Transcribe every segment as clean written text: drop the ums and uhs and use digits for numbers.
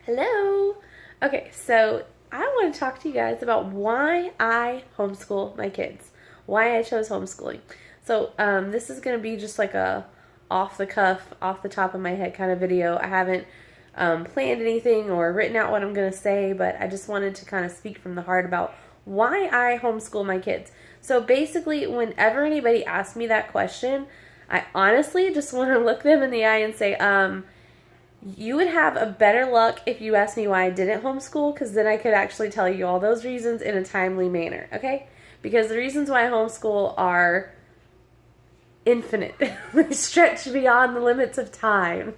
Hello. Okay, so I want to talk to you guys about why I homeschool my kids, why I chose homeschooling. So this is going to be just like a off the cuff, off the top of my head kind of video. I haven't planned anything or written out what I'm going to say, but I just wanted to kind of speak from the heart about why I homeschool my kids. So basically, whenever anybody asks me that question, I honestly just want to look them in the eye and say, you would have a better luck if you asked me why I didn't homeschool, because then I could actually tell you all those reasons in a timely manner, okay? Because the reasons why I homeschool are infinite. They stretch beyond the limits of time.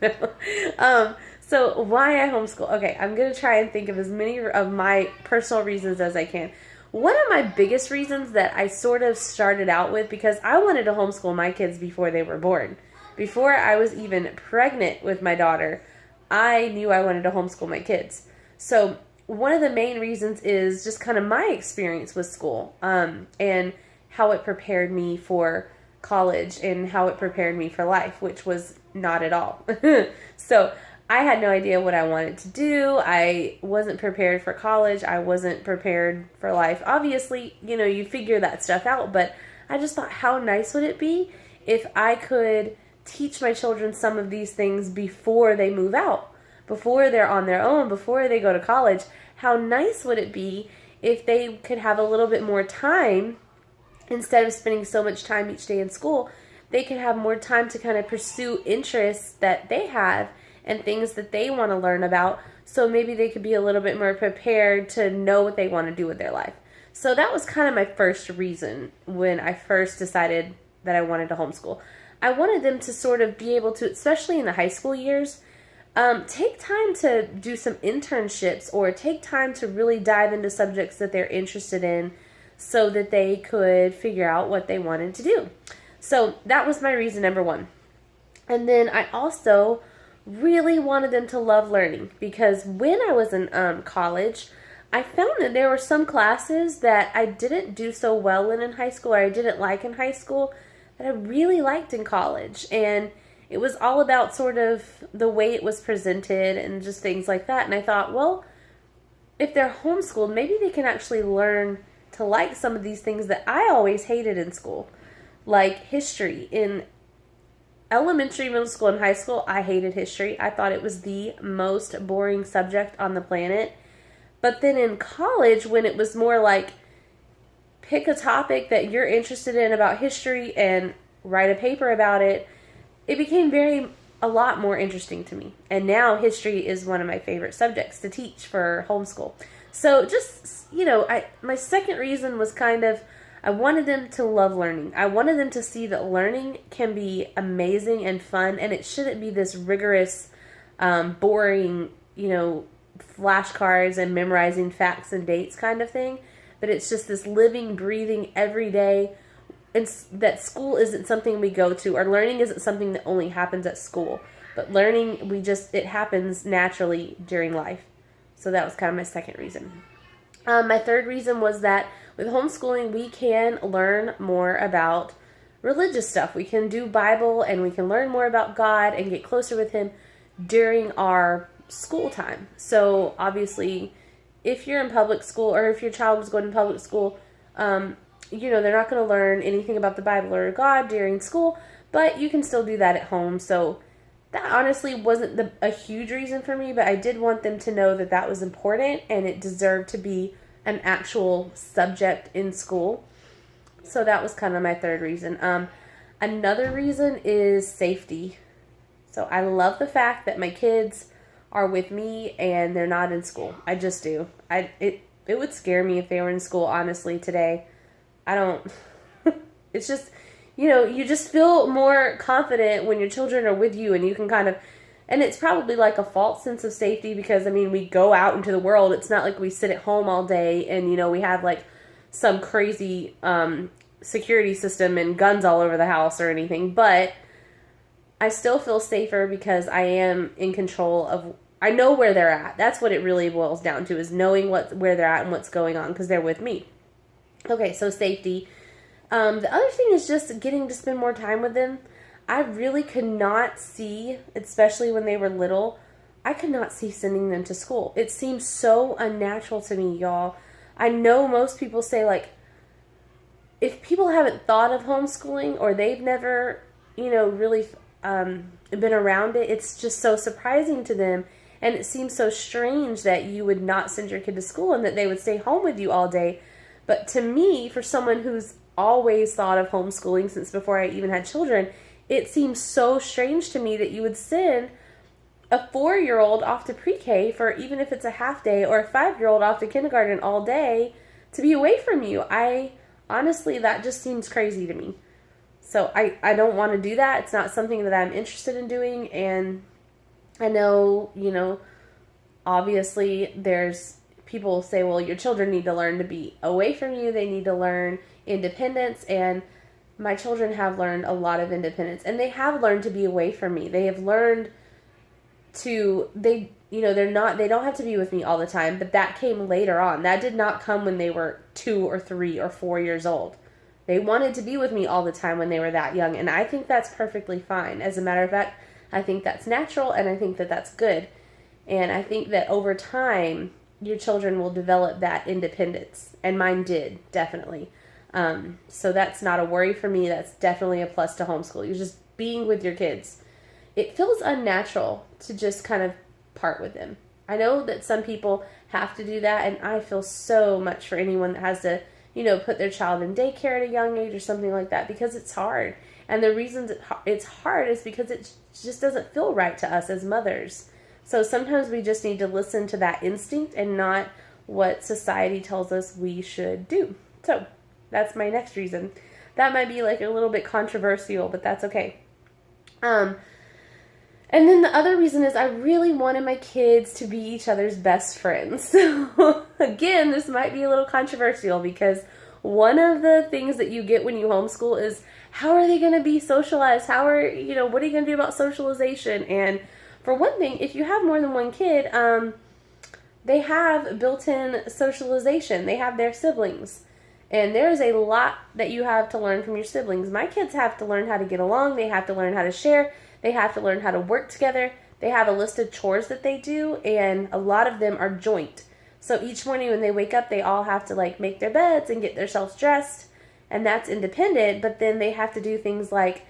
So why I homeschool? Okay, I'm going to try and think of as many of my personal reasons as I can. One of my biggest reasons that I sort of started out with, because I wanted to homeschool my kids before they were born. Before I was even pregnant with my daughter, I knew I wanted to homeschool my kids. So one of the main reasons is just kind of my experience with school, and how it prepared me for college and how it prepared me for life, which was not at all. So I had no idea what I wanted to do. I wasn't prepared for college. I wasn't prepared for life. Obviously, you figure that stuff out, but I just thought, how nice would it be if I could teach my children some of these things before they move out, before they're on their own, before they go to college. How nice would it be if they could have a little bit more time, instead of spending so much time each day in school, they could have more time to kind of pursue interests that they have and things that they want to learn about, so maybe they could be a little bit more prepared to know what they want to do with their life. So that was kind of my first reason when I first decided that I wanted to homeschool. I wanted them to sort of be able to, especially in the high school years, take time to do some internships or take time to really dive into subjects that they're interested in so that they could figure out what they wanted to do. So that was my reason number one. And then I also really wanted them to love learning, because when I was in college, I found that there were some classes that I didn't do so well in high school, or I didn't like in high school, that I really liked in college. And it was all about sort of the way it was presented and just things like that. And I thought, well, if they're homeschooled, maybe they can actually learn to like some of these things that I always hated in school, like history. In elementary, middle school, and high school, I hated history. I thought it was the most boring subject on the planet. But then in college, when it was more like, pick a topic that you're interested in about history and write a paper about it, it became a lot more interesting to me. And now history is one of my favorite subjects to teach for homeschool. So just, my second reason was kind of, I wanted them to love learning. I wanted them to see that learning can be amazing and fun, and it shouldn't be this rigorous, boring, flashcards and memorizing facts and dates kind of thing. That it's just this living, breathing, everyday, and that school isn't something we go to, or learning isn't something that only happens at school. But learning, it happens naturally during life. So that was kind of my second reason. My third reason was that with homeschooling, we can learn more about religious stuff. We can do Bible, and we can learn more about God and get closer with Him during our school time. So obviously, if you're in public school, or if your child was going to public school, they're not going to learn anything about the Bible or God during school, but you can still do that at home. So that honestly wasn't a huge reason for me, but I did want them to know that that was important and it deserved to be an actual subject in school. So that was kind of my third reason. Another reason is safety. So I love the fact that my kids are with me and they're not in school. I just do. It would scare me if they were in school, honestly, today. I don't, it's just, you just feel more confident when your children are with you, and you can kind of, and it's probably like a false sense of safety because, we go out into the world. It's not like we sit at home all day and, we have like some crazy security system and guns all over the house or anything. But I still feel safer because I am in control of, I know where they're at. That's what it really boils down to, is knowing where they're at and what's going on, because they're with me. Okay, so safety. The other thing is just getting to spend more time with them. I really could not see, especially when they were little, I could not see sending them to school. It seems so unnatural to me, y'all. I know most people say, like, if people haven't thought of homeschooling or they've never, really been around it, it's just so surprising to them. And it seems so strange that you would not send your kid to school and that they would stay home with you all day. But to me, for someone who's always thought of homeschooling since before I even had children, it seems so strange to me that you would send a 4-year-old off to pre-K for, even if it's a half day, or a 5-year-old off to kindergarten all day to be away from you. Honestly, that just seems crazy to me. So I don't want to do that. It's not something that I'm interested in doing. And I know, obviously there's people say, well, your children need to learn to be away from you. They need to learn independence. And my children have learned a lot of independence. And they have learned to be away from me. They have learned they don't have to be with me all the time, but that came later on. That did not come when they were 2 or 3 or 4 years old. They wanted to be with me all the time when they were that young, and I think that's perfectly fine. As a matter of fact, I think that's natural, and I think that that's good. And I think that over time, your children will develop that independence, and mine did, definitely. So that's not a worry for me. That's definitely a plus to homeschool. You're just being with your kids. It feels unnatural to just kind of part with them. I know that some people have to do that, and I feel so much for anyone that has to, put their child in daycare at a young age or something like that, because it's hard. And the reasons it's hard is because it just doesn't feel right to us as mothers. So sometimes we just need to listen to that instinct and not what society tells us we should do. So that's my next reason. That might be like a little bit controversial, but that's okay. And then the other reason is I really wanted my kids to be each other's best friends. So again, this might be a little controversial, because one of the things that you get when you homeschool is, how are they going to be socialized? What are you going to do about socialization? And for one thing, if you have more than one kid, they have built-in socialization. They have their siblings. And there's a lot that you have to learn from your siblings. My kids have to learn how to get along. They have to learn how to share. They have to learn how to work together. They have a list of chores that they do, and a lot of them are joint. So each morning when they wake up, they all have to make their beds and get themselves dressed, and that's independent. But then they have to do things like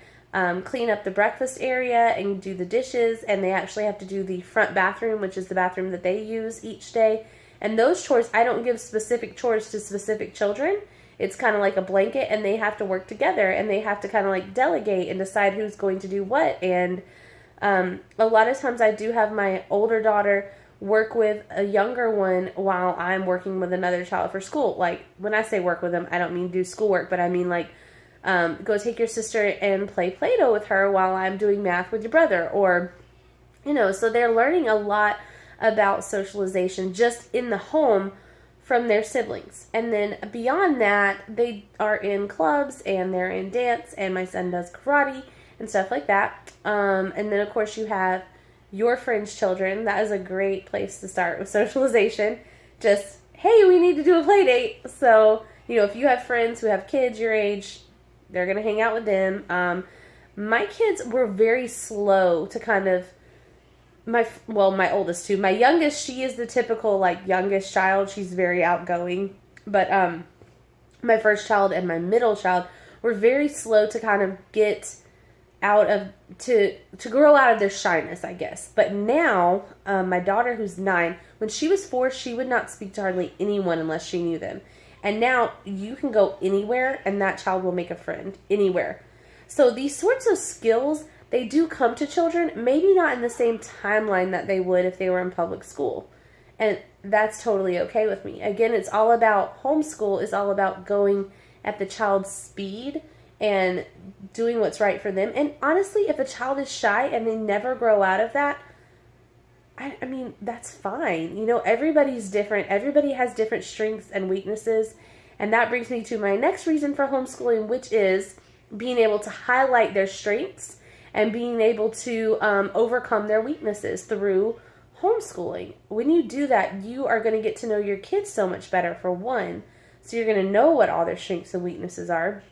clean up the breakfast area and do the dishes, and they actually have to do the front bathroom, which is the bathroom that they use each day. And those chores, I don't give specific chores to specific children. It's kind of like a blanket, and they have to work together, and they have to kind of delegate and decide who's going to do what. And a lot of times I do have my older daughter work with a younger one while I'm working with another child for school. When I say work with them, I don't mean do schoolwork, but I mean go take your sister and play Play-Doh with her while I'm doing math with your brother. Or, so they're learning a lot about socialization just in the home from their siblings. And then beyond that, they are in clubs and they're in dance, and my son does karate and stuff like that. And then of course you have your friends' children. That is a great place to start with socialization. Just, hey, we need to do a play date. So, if you have friends who have kids your age, they're going to hang out with them. My kids were very slow to kind of, my oldest too. My youngest, she is the typical youngest child. She's very outgoing. But my first child and my middle child were very slow to kind of get out of, to grow out of their shyness, I guess. But now, my daughter, who's 9, when she was 4, she would not speak to hardly anyone unless she knew them. And now you can go anywhere and that child will make a friend anywhere. So these sorts of skills, they do come to children, maybe not in the same timeline that they would if they were in public school. And that's totally okay with me. Again, it's all about, homeschool is all about going at the child's speed and doing what's right for them. And honestly, if a child is shy and they never grow out of that, I mean, that's fine. Everybody's different. Everybody has different strengths and weaknesses. And that brings me to my next reason for homeschooling, which is being able to highlight their strengths and being able to overcome their weaknesses through homeschooling. When you do that, you are going to get to know your kids so much better, for one. So you're going to know what all their strengths and weaknesses are.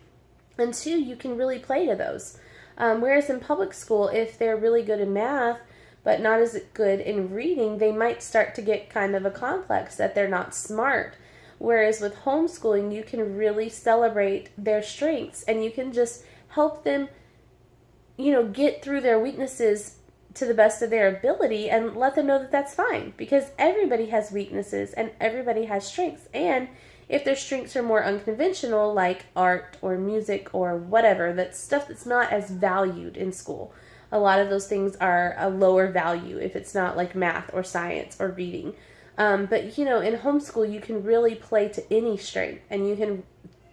And two, you can really play to those. Whereas in public school, if they're really good in math, but not as good in reading, they might start to get kind of a complex that they're not smart. Whereas with homeschooling, you can really celebrate their strengths and you can just help them, get through their weaknesses to the best of their ability and let them know that that's fine, because everybody has weaknesses and everybody has strengths. And if their strengths are more unconventional, like art or music or whatever, that's stuff that's not as valued in school. A lot of those things are a lower value if it's not like math or science or reading. But in homeschool, you can really play to any strength, and you can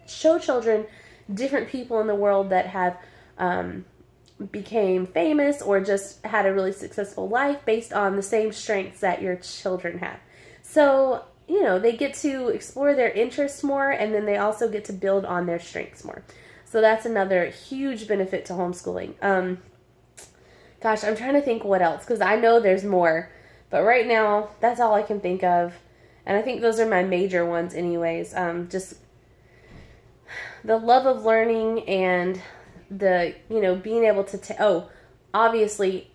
show children different people in the world that have became famous or just had a really successful life based on the same strengths that your children have. So, they get to explore their interests more, and then they also get to build on their strengths more. So that's another huge benefit to homeschooling. Gosh, I'm trying to think what else, because I know there's more. But right now, that's all I can think of. And I think those are my major ones anyways. Just the love of learning and the, being able to, obviously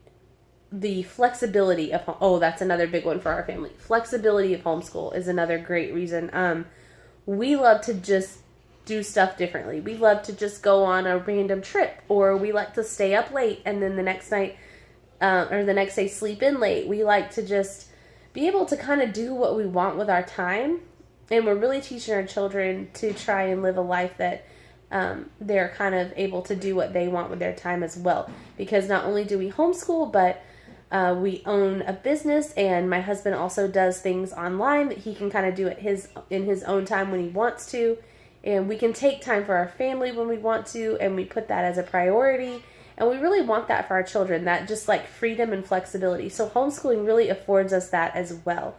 the flexibility of, that's another big one for our family. Flexibility of homeschool is another great reason. We love to just do stuff differently. We love to just go on a random trip, or we like to stay up late and then the next night or the next day sleep in late. We like to just be able to kind of do what we want with our time. And we're really teaching our children to try and live a life that they're kind of able to do what they want with their time as well. Because not only do we homeschool, but we own a business, and my husband also does things online that he can kind of do in his own time when he wants to. And we can take time for our family when we want to, and we put that as a priority. And we really want that for our children, that just like freedom and flexibility. So homeschooling really affords us that as well.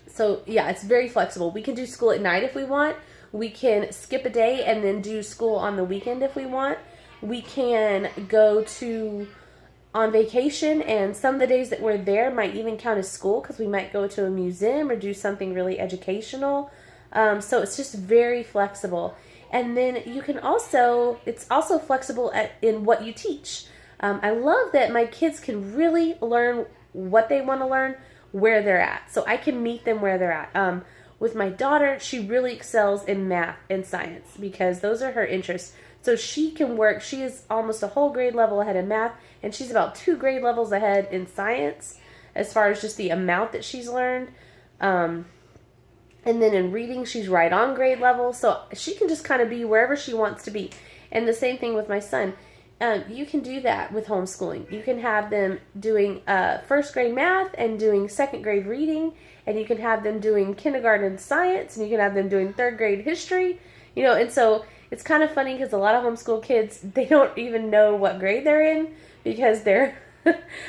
So yeah, it's very flexible. We can do school at night if we want. We can skip a day and then do school on the weekend if we want. We can go on vacation, and some of the days that we're there might even count as school, because we might go to a museum or do something really educational. So it's just very flexible. And then it's also flexible in what you teach. I love that my kids can really learn what they want to learn where they're at. So I can meet them where they're at. With my daughter, she really excels in math and science because those are her interests. So she can work. She is almost a whole grade level ahead in math, and she's about 2 grade levels ahead in science as far as just the amount that she's learned. And then in reading, she's right on grade level. So she can just kind of be wherever she wants to be. And the same thing with my son. You can do that with homeschooling. You can have them doing first grade math and doing second grade reading. And you can have them doing kindergarten science. And you can have them doing third grade history. And so it's kind of funny because a lot of homeschool kids, they don't even know what grade they're in, because they're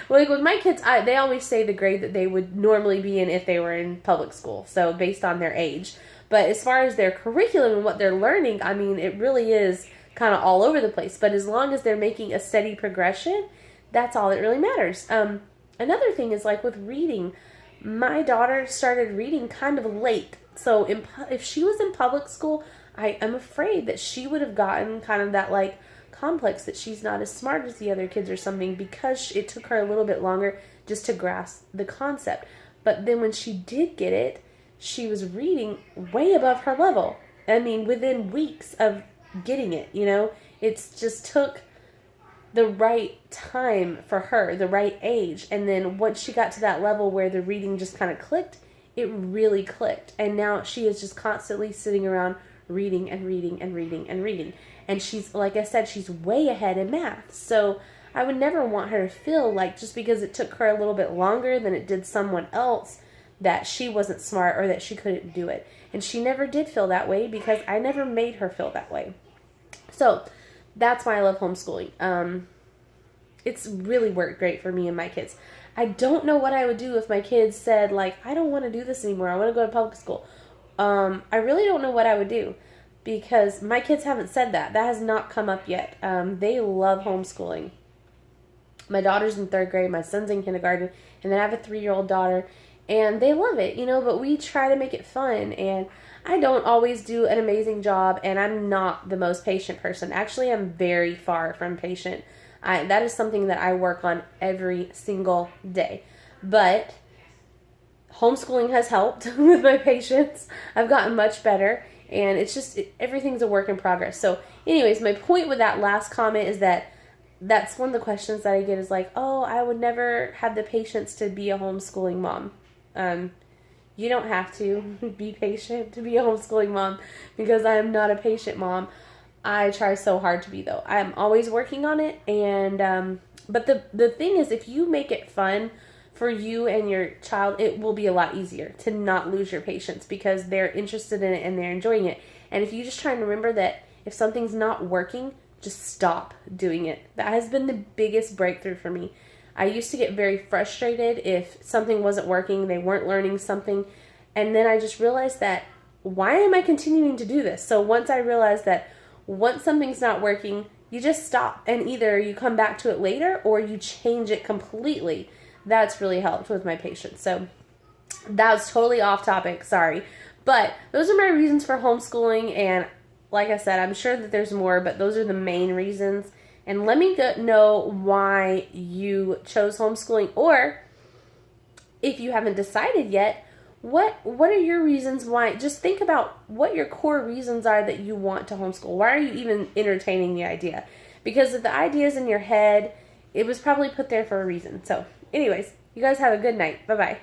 like with my kids, they always say the grade that they would normally be in if they were in public school, so based on their age. But as far as their curriculum and what they're learning, I mean, it really is kind of all over the place. But as long as they're making a steady progression, that's all that really matters. Another thing is like with reading, my daughter started reading kind of late. So if she was in public school, I am afraid that she would have gotten kind of that like complex that she's not as smart as the other kids or something, because it took her a little bit longer just to grasp the concept. But then when she did get it, she was reading way above her level. I mean, within weeks of getting it, it's just took the right time for her, the right age. And then once she got to that level where the reading just kind of clicked, it really clicked. And now she is just constantly sitting around reading and reading and reading and reading. And she's, like I said, she's way ahead in math. So I would never want her to feel like just because it took her a little bit longer than it did someone else that she wasn't smart or that she couldn't do it. And she never did feel that way because I never made her feel that way. So that's why I love homeschooling. It's really worked great for me and my kids. I don't know what I would do if my kids said, like, I don't want to do this anymore. I want to go to public school. I really don't know what I would do, because my kids haven't said that. That has not come up yet. They love homeschooling. My daughter's in 3rd grade, my son's in kindergarten, and then I have a 3-year-old daughter, and they love it, but we try to make it fun, and I don't always do an amazing job, and I'm not the most patient person. Actually, I'm very far from patient. That is something that I work on every single day. But homeschooling has helped with my patience. I've gotten much better, and it's just everything's a work in progress. So anyways, my point with that last comment is that that's one of the questions that I get is like, oh, I would never have the patience to be a homeschooling mom. You don't have to be patient to be a homeschooling mom, because I am not a patient mom. I try so hard to be, though. I'm always working on it, and but the thing is, if you make it fun for you and your child, it will be a lot easier to not lose your patience, because they're interested in it and they're enjoying it. And if you just try and remember that if something's not working, just stop doing it. That has been the biggest breakthrough for me. I used to get very frustrated if something wasn't working, they weren't learning something, and then I just realized that, why am I continuing to do this? So once I realized that once something's not working, you just stop, and either you come back to it later or you change it completely. That's really helped with my patience. So that was totally off topic, sorry. But those are my reasons for homeschooling, and like I said, I'm sure that there's more, but those are the main reasons. And let me know why you chose homeschooling, or if you haven't decided yet, what are your reasons why? Just think about what your core reasons are that you want to homeschool. Why are you even entertaining the idea? Because if the idea is in your head, it was probably put there for a reason. So anyways, you guys have a good night. Bye-bye.